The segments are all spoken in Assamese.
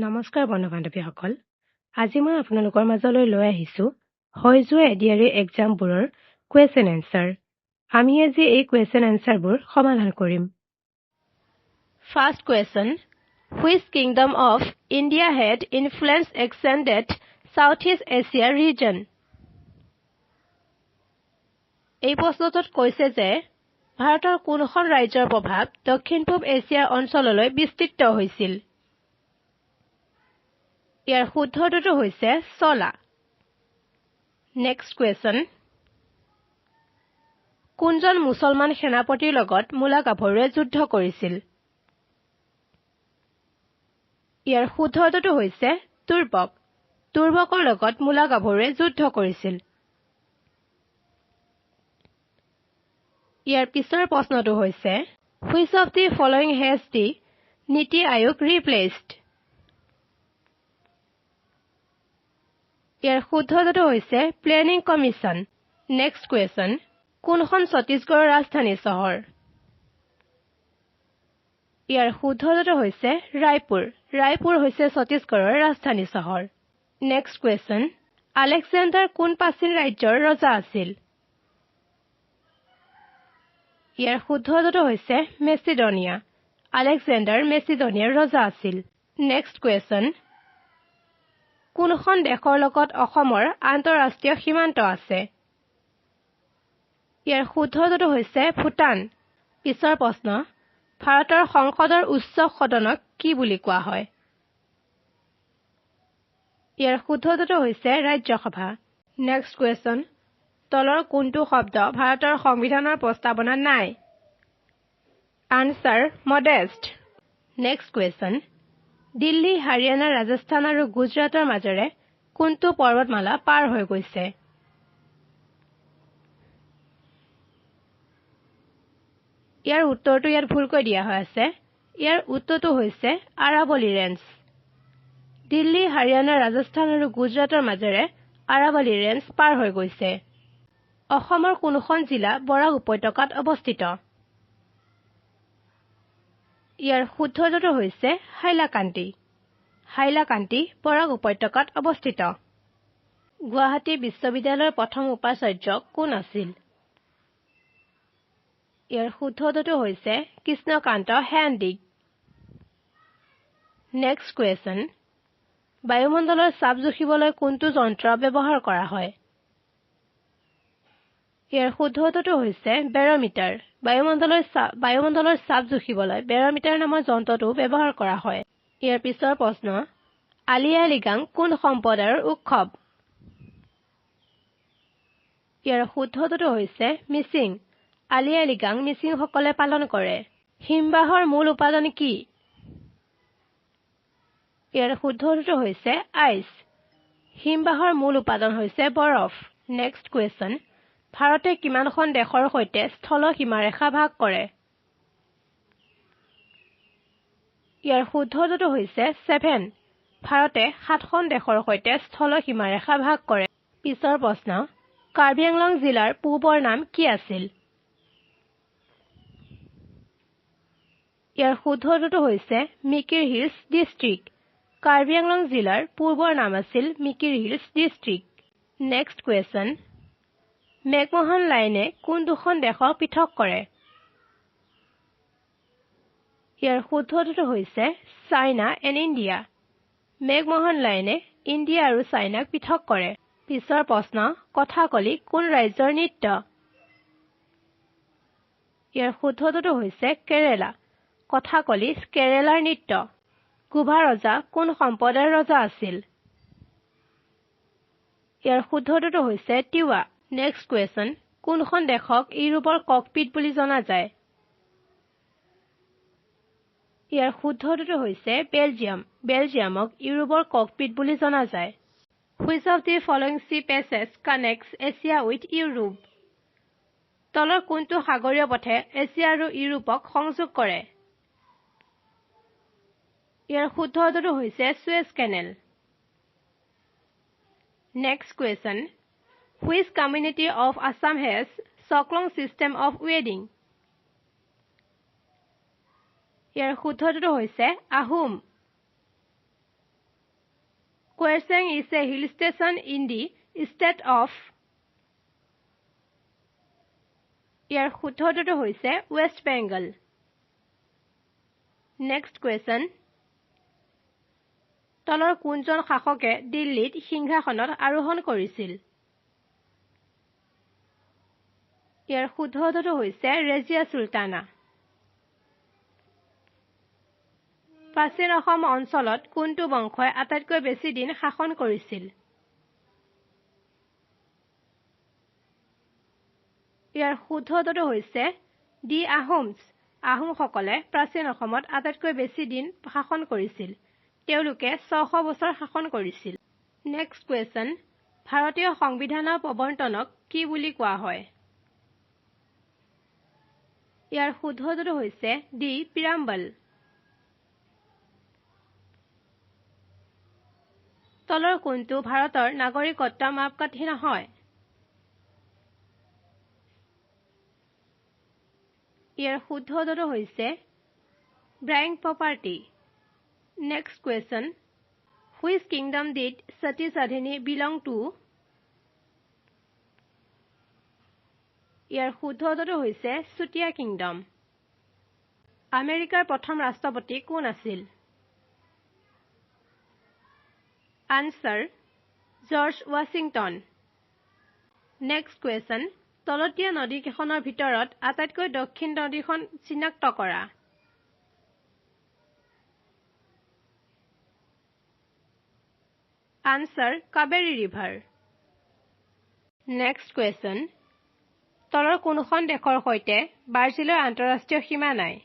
নমস্কাৰ বন্ধু-বান্ধৱীসকল। আজি মই আপোনালোকৰ মাজলৈ লৈ আহিছো হৈ যোৱা এডিআৰই এক্সামবোৰৰ কুৱেশ্যন এনচাৰ। আমি আজি এই কুৱেশ্যন এনচাৰবোৰ সমাধান কৰিম। First question, which kingdom of India had influence extended South East Asia region? এই প্ৰশ্নটোত কৈছে যে ভাৰতৰ কোনখন ৰাজ্যৰ প্ৰভাৱ দক্ষিণ পূব এছিয়াৰ অঞ্চললৈ বিস্তৃত হৈছিল? ইয়াৰ শুদ্ধ উত্তৰটো হৈছে চলা। নেক্সট কুৱেশ্যন, কোনজন মুছলমান সেনাপতিৰ লগত মূলা গাভৰুৱে যুদ্ধ কৰিছিল? ইয়াৰ শুদ্ধ উত্তৰটো হৈছে তুৰ্বক। তুৰ্বকৰ লগত মূলা গাভৰুৱে যুদ্ধ কৰিছিল। ইয়াৰ পিছৰ প্ৰশ্নটো হৈছে which of the following has the NITI Aayog ৰিপ্লেচড? ইয়াৰ শুদ্ধ উত্তৰটো হৈছে প্লেনিং কমিশ্যন। নেক্সট কুৱেশ্যন, কোনখন ছত্তীশগড়ৰ ৰাজধানী চহৰ? ইয়াৰ শুদ্ধ উত্তৰটো হৈছে ৰায়পুৰ। ৰায়পুৰ হৈছে ছত্তীশগড়ৰ ৰাজধানী চহৰ। নেক্সট কুৱেশ্যন, আলেকজেণ্ডাৰ কোন প্ৰাচীন ৰাজ্যৰ ৰজা আছিল? ইয়াৰ শুদ্ধ উত্তৰটো হৈছে মেচিডনিয়া। আলেকজেণ্ডাৰ মেচিডনিয়াৰ ৰজা আছিল। নেক্সট কুৱেশ্যন, কোনখন দেশৰ লগত অসমৰ আন্তঃৰাষ্ট্ৰীয় সীমান্ত আছে? ইয়াৰ শুদ্ধ উত্তৰটো হৈছে ভূটান। পিছৰ প্ৰশ্ন, ভাৰতৰ সংসদৰ উচ্চ সদনক কি বুলি কোৱা হয়? ইয়াৰ শুদ্ধ উত্তৰটো হৈছে ৰাজ্যসভা। নেক্সট কুৱেশ্যন, তলৰ কোনটো শব্দ ভাৰতৰ সংবিধানৰ প্ৰস্তাৱনাত নাই? Answer modest. Next question, Delhi, Haryana, Rajasthan আৰু গুজৰাটৰ মাজেৰে কোনটো পৰ্বতমালা পাৰ হৈ গৈছে? ইয়াৰ উত্তৰটো ইয়াত ভুলকৈ দিয়া হৈ আছে। ইয়াৰ উত্তৰটো হৈছে আৰাৱলী ৰেঞ্জ। দিল্লী, হাৰিয়ানা, ৰাজস্থান আৰু গুজৰাটৰ মাজেৰে আৰাৱলী ৰেঞ্জ পাৰ হৈ গৈছে। অসমৰ কোনখন জিলা বৰাক উপত্যকাত অৱস্থিত? ইয়াৰ শুদ্ধ উত্তৰটো হৈছে হাইলাকান্দি। হাইলাকান্দি বৰাক উপত্যকাত অৱস্থিত। গুৱাহাটী বিশ্ববিদ্যালয়ৰ প্ৰথম উপাচাৰ্য কোন আছিল? ইয়াৰ শুদ্ধ উত্তৰটো হৈছে কৃষ্ণকান্ত সেনদিগ। নেক্সট কুৱেশ্যন, বায়ুমণ্ডলৰ চাপ জুখিবলৈ কোনটো যন্ত্ৰ ব্যৱহাৰ কৰা হয়? ইয়াৰ শুদ্ধ উত্তৰটো হৈছে বেৰমিটাৰ। বায়ুমণ্ডলৰ চাপ জুখিবলৈ বেৰমিটাৰ নামৰ যন্ত্ৰটো ব্যৱহাৰ কৰা হয়। ইয়াৰ পিছৰ প্ৰশ্ন, আলি আই লৃগাং কোন সম্প্ৰদায়ৰ উৎসৱ? ইয়াৰ শুদ্ধ উত্তৰটো হৈছে মিচিং। আলি আই লৃগাং মিচিংসকলে পালন কৰে। হিমবাহৰ মূল উপাদান কি? ইয়াৰ শুদ্ধ উত্তৰটো হৈছে আইচ। হিমবাহৰ মূল উপাদান হৈছে বৰফ। নেক্সট কুৱেশ্যন, ভাৰতে কিমানখন দেশৰ সৈতে স্থল সীমাৰেখা ভাগ কৰে? ইয়াৰ শুদ্ধ উত্তৰটো হৈছে 7। ভাৰতে 7খন দেশৰ সৈতে স্থল সীমাৰেখা ভাগ কৰে। পিছৰ প্ৰশ্ন, কাৰ্বি আংলং জিলাৰ পূৰ্বৰ নাম কি আছিল? ইয়াৰ শুদ্ধ উত্তৰটো হৈছে মিকিৰ হিলছ ডিষ্ট্ৰিক্ট। কাৰ্বি আংলং জিলাৰ পূৰ্বৰ নাম আছিল Mikir hills district. Next question, McMahon লাইনে কোন দুখন দেশক পৃথক কৰে? ইয়াৰ শুদ্ধ উত্তৰটো হৈছে চাইনা এণ্ড ইণ্ডিয়া। মেকমোহন লাইনে ইণ্ডিয়া আৰু চাইনাক পৃথক কৰে। পিছৰ প্ৰশ্ন, কথাকলি কোন ৰাজ্যৰ নৃত্য? ইয়াৰ শুদ্ধ উত্তৰটো হৈছে কেৰেলা। কথাকলি কেৰেলাৰ নৃত্য। গোভা ৰজা কোন সম্প্ৰদায়ৰ ৰজা আছিল? ইয়াৰ শুদ্ধ উত্তৰটো হৈছে তিৱা। নেক্সট কুৱেশ্যন, কোনখন দেশক ইউৰোপৰ ককপিট বুলি জনা যায়? ইয়াৰ শুদ্ধ উত্তৰটো হৈছে বেলজিয়াম। বেলজিয়ামক ইউৰোপৰ ককপিট বুলি জনা যায়। Which of the following C passage কানেক্টছ Asia with Europe? তলৰ কোনটো সাগৰীয় পথে এছিয়া আৰু ইউৰোপক সংযোগ কৰে? ইয়াৰ শুদ্ধ উত্তৰটো হৈছে সুৱেজ canal. Next question, which community of Assam has Chaklang system of ৱেডিং? ইয়াৰ শুদ্ধ উত্তৰটো হৈছে Ahom. Kwerseng is a hill station in the state of ইয়াৰ শুদ্ধটো হৈছে West Bengal. Next question. তলৰ কোনজন শাসকে দিল্লীত সিংহাসনত আৰোহণ কৰিছিল? ইয়াৰ শুদ্ধটো হৈছে ৰেজিয়া চুলতানা. প্ৰাচীন অসম অঞ্চলত কোনটো বংশই আটাইতকৈ বেছি দিন শাসন কৰিছিল? ইয়াৰ শুদ্ধটো হৈছে দি আহোমছ. আহোমসকলে প্ৰাচীন অসমত আটাইতকৈ বেছি দিন শাসন কৰিছিল. তেওঁলোকে 600 বছৰ শাসন কৰিছিল. Next question. ভাৰতীয় সংবিধানৰ প্ৰৱৰ্তনক কি বুলি কোৱা হয়? ইয়াৰ শুদ্ধটো হৈছে দি প্ৰিয়াম্বল. তলৰ কোনটো ভাৰতৰ নাগৰিকত্ব মাপকাঠি নহয়? ইয়াৰ শুদ্ধটো হৈছে bring property. Next question. Which kingdom did Sati Sadhini belong to? ইয়াৰ শুদ্ধটো হৈছে চুটিয়া কিংডম. আমেৰিকাৰ প্ৰথম ৰাষ্ট্ৰপতি কোন আছিল? Answer George Washington. Next question. তলতীয়া নদীকেইখনৰ ভিতৰত আটাইতকৈ দক্ষিণ নদীখন চিনাক্ত কৰা. Answer Kaveri river. Next question. তলৰ কোনখন দেশৰ সৈতে ব্ৰাজিলৰ আন্তঃৰাষ্ট্ৰীয় সীমা নাই?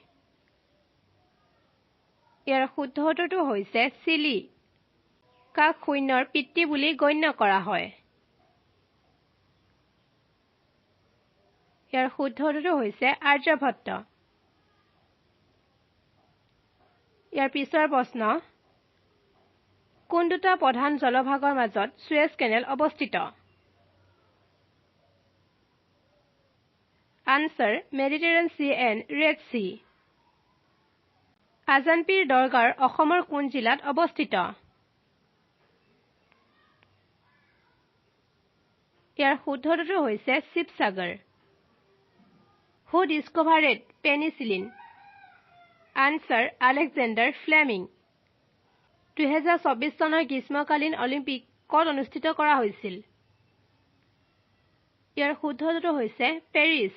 ইয়াৰ শুদ্ধটো হৈছে চিলি. কাক শূন্যৰ পিতৃ বুলি গণ্য কৰা হয়? ইয়াৰ শুদ্ধটো হৈছে আৰ্যভট্ট. ইয়াৰ পিছৰ প্ৰশ্ন. কোন দুটা প্ৰধান জলভাগৰ মাজত সুয়েজ কেনেল অৱস্থিত? Answer Mediterranean C and red সি. আজানপীৰ দৰগাৰ অসমৰ কোন জিলাত অৱস্থিত? ইয়াৰ শুদ্ধটো হৈছে Sivasagar. Who discovered penicillin? Answer Alexander Fleming. 2024 চনৰ গ্ৰীষ্মকালীন অলিম্পিক ক'ত অনুষ্ঠিত কৰা হৈছিল? ইয়াৰ শুদ্ধটো হৈছে পেৰিছ.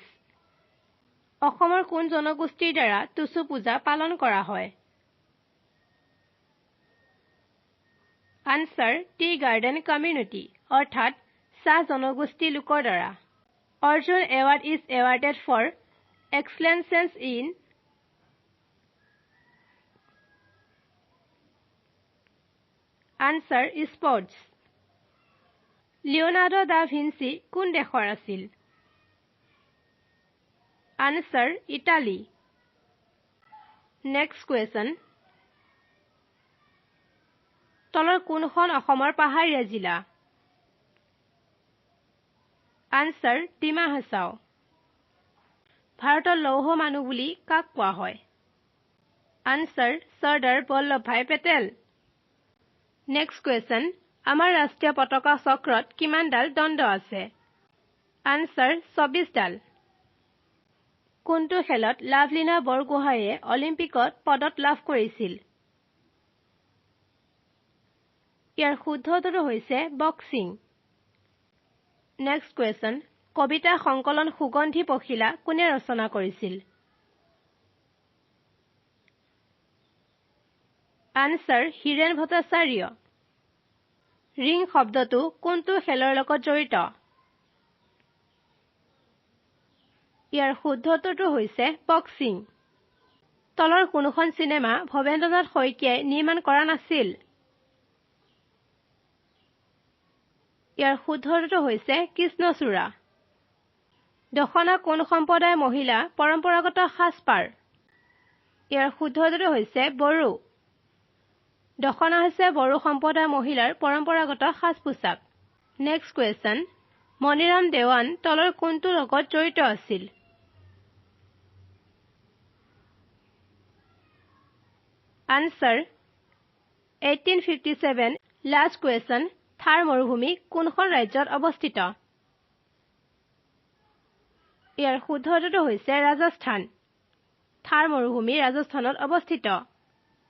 অসমৰ কোন জনগোষ্ঠীৰ দ্বাৰা টুচু পূজা পালন কৰা হয়? আনসাৰ টি গাৰ্ডেন কমিউনিটি অৰ্থাৎ চাহ জনগোষ্ঠী লোকৰ দ্বাৰা. Arjuna award is awarded for excellence in answer sports. Leonardo da Vinci কোন দেশৰ আছিল? Answer Italy. Next question. তলৰ কোনখন অসমৰ পাহাৰীয়া জিলা? আনসাৰ ডিমা হাছাও. ভাৰতৰ লৌহ মানুহ বুলি কাক কোৱা হয়? আনসাৰ চৰ্দাৰ বল্লভ ভাই পেটেল. Next question. আমাৰ ৰাষ্ট্ৰীয় পতাকা চক্ৰত কিমানডাল দণ্ড আছে? আনসাৰ 24 ডাল. কোনটো খেলত লাভলীনা বৰগোহাঁইয়ে অলিম্পিকত পদক লাভ কৰিছিল? ইয়াৰ শুদ্ধটো হৈছে বক্সিং. Next question. কবিতা সংকলন সুগন্ধি পখিলা কোনে ৰচনা কৰিছিল? আনসাৰ হীৰেন ভট্টাচাৰ্য. ৰিং শব্দটো কোনটো খেলৰ লগত জড়িত? ইয়াৰ শুদ্ধটো হৈছে বক্সিং. তলৰ কোনখন চিনেমা ভৱেন্দ্ৰনাথ শইকীয়াই নিৰ্মাণ কৰা নাছিল? ইয়াৰ শুদ্ধটো হৈছে কৃষ্ণচূড়া. দখনা কোন সম্প্ৰদায়ৰ মহিলা পৰম্পৰাগত সাজপাৰ? ইয়াৰ শুদ্ধটো হৈছে বড়ো. দখনা হৈছে বড়ো সম্প্ৰদায়ৰ মহিলাৰ পৰম্পৰাগত সাজ পোছাক. Next question. মণিৰাম দেৱান তলৰ কোনটো লগত জড়িত আছিল? আনসাৰ 1857 লাষ্ট কুৱেশ্যন থাৰ মৰুভূমি কোনখন ৰাজ্যত অৱস্থিত ইয়াৰ শুদ্ধ উত্তৰটো হৈছে ৰাজস্থান থাৰ মৰুভূমি ৰাজস্থানত অৱস্থিত